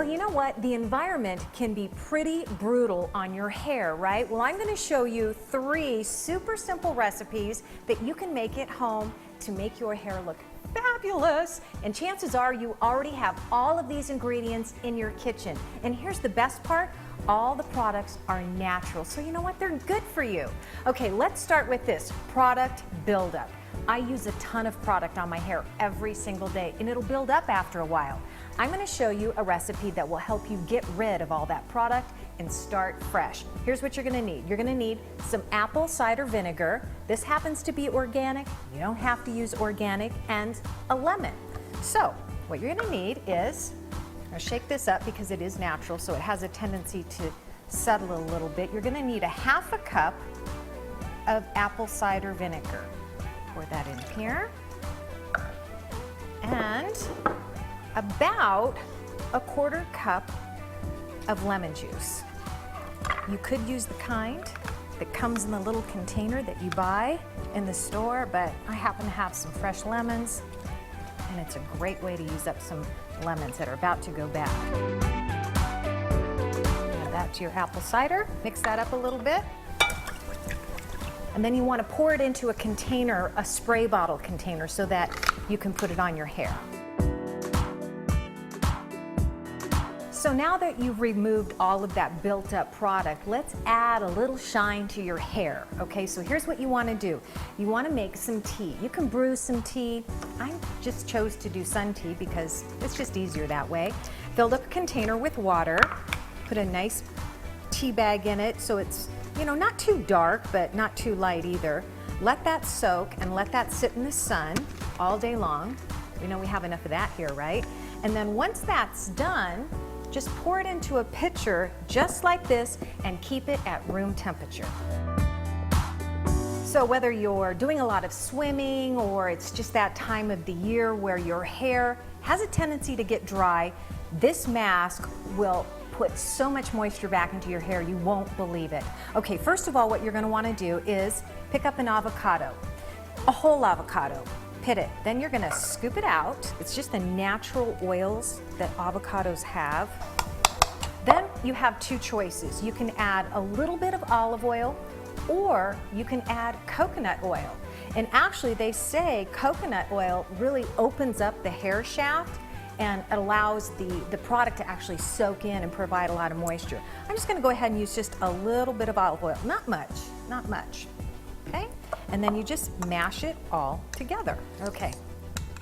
Well, you know what? The environment can be pretty brutal on your hair, right? Well, I'm going to show you 3 super simple recipes that you can make at home to make your hair look fabulous. And chances are you already have all of these ingredients in your kitchen. And here's the best part. All the products are natural. So you know what? They're good for you. Okay, let's start with this product buildup. I use a ton of product on my hair every single day, and it'll build up after a while. I'm going to show you a recipe that will help you get rid of all that product and start fresh. Here's what you're going to need. You're going to need some apple cider vinegar. This happens to be organic. You don't have to use organic, and a lemon. So what you're going to need is, I'll shake this up because it is natural, so it has a tendency to settle a little bit. You're going to need a 1/2 cup of apple cider vinegar. Pour that in here. And about a 1/4 cup of lemon juice. You could use the kind that comes in the little container that you buy in the store, but I happen to have some fresh lemons, and it's a great way to use up some lemons that are about to go bad. Add that to your apple cider. Mix that up a little bit. And then you want to pour it into a container, a spray bottle container, so that you can put it on your hair. So now that you've removed all of that built up product, let's add a little shine to your hair. Okay, so here's what you want to do. You want to make some tea. You can brew some tea. I just chose to do sun tea because it's just easier that way. Fill up a container with water. Put a nice tea bag in it so it's, you know, not too dark, but not too light either. Let that soak and let that sit in the sun all day long. You know we have enough of that here, right? And then once that's done, just pour it into a pitcher just like this and keep it at room temperature. So whether you're doing a lot of swimming or it's just that time of the year where your hair has a tendency to get dry, this mask will put so much moisture back into your hair you won't believe it. Okay, first of all, what you're going to want to do is pick up an avocado, a whole avocado, pit it. Then you're going to scoop it out. It's just the natural oils that avocados have. Then you have 2 choices. You can add a little bit of olive oil, or you can add coconut oil. And actually they say coconut oil really opens up the hair shaft and it allows the product to actually soak in and provide a lot of moisture. I'm just going to go ahead and use just a little bit of olive oil. Not much, not much. Okay? And then you just mash it all together. Okay,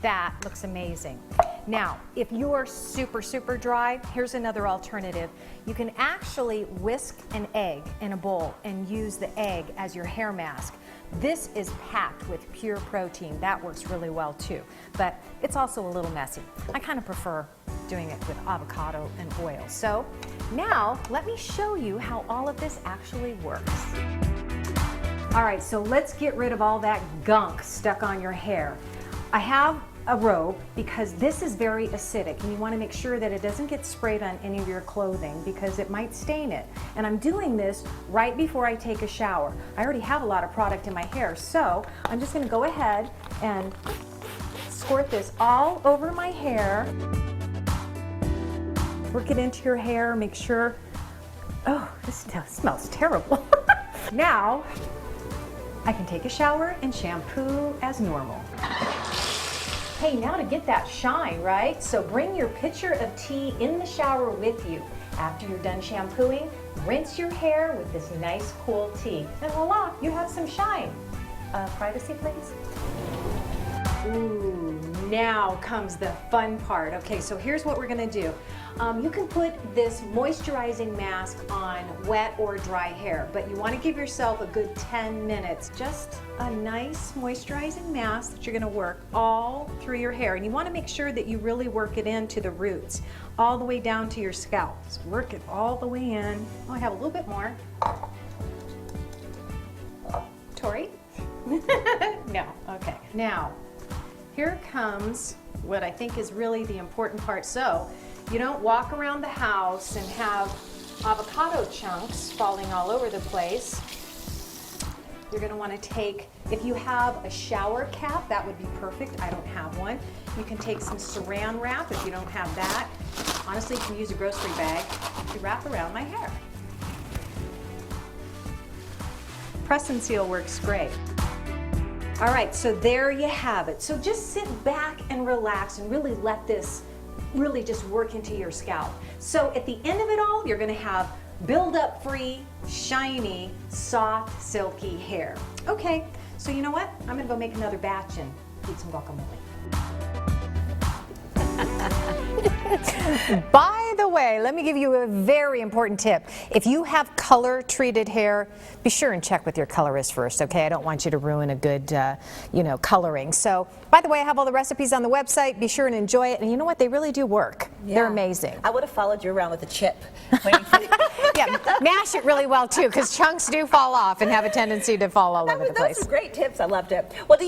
that looks amazing. Now, if you're super, super dry, here's another alternative. You can actually whisk an egg in a bowl and use the egg as your hair mask. This is packed with pure protein. That works really well too, but it's also a little messy. I kind of prefer doing it with avocado and oil. So now let me show you how all of this actually works. All right, so let's get rid of all that gunk stuck on your hair. I have a robe because this is very acidic and you want to make sure that it doesn't get sprayed on any of your clothing because it might stain it. And I'm doing this right before I take a shower. I already have a lot of product in my hair, so I'm just going to go ahead and squirt this all over my hair. Work it into your hair, make sure, oh, this smells terrible. Now, I can take a shower and shampoo as normal. Hey, now to get that shine, right? So bring your pitcher of tea in the shower with you. After you're done shampooing, rinse your hair with this nice cool tea. And voila, you have some shine. Privacy, please. Ooh, now comes the fun part. Okay, so here's what we're gonna do. You can put this moisturizing mask on wet or dry hair, but you want to give yourself a good 10 minutes. Just a nice moisturizing mask that you're going to work all through your hair. And you want to make sure that you really work it into the roots, all the way down to your scalp. Just work it all the way in. Oh, I have a little bit more. Tori? No, okay. Now, here comes what I think is really the important part. So, you don't walk around the house and have avocado chunks falling all over the place. You're going to want to take, if you have a shower cap, that would be perfect. I don't have one. You can take some saran wrap if you don't have that. Honestly, you can use a grocery bag to wrap around my hair. Press and seal works great. All right, so there you have it. So just sit back and relax and really let this really just work into your scalp. So at the end of it all, you're gonna have build-up free, shiny, soft, silky hair. Okay, so you know what? I'm gonna go make another batch and eat some guacamole. By the way, let me give you a very important tip. If you have color treated hair, be sure and check with your colorist first, okay? I don't want you to ruin a good, coloring. So, by the way, I have all the recipes on the website. Be sure and enjoy it. And you know what? They really do work. Yeah. They're amazing. I would have followed you around with a chip. Yeah, mash it really well too, because chunks do fall off and have a tendency to fall all over the place. Those are great tips. I loved it. Well, do you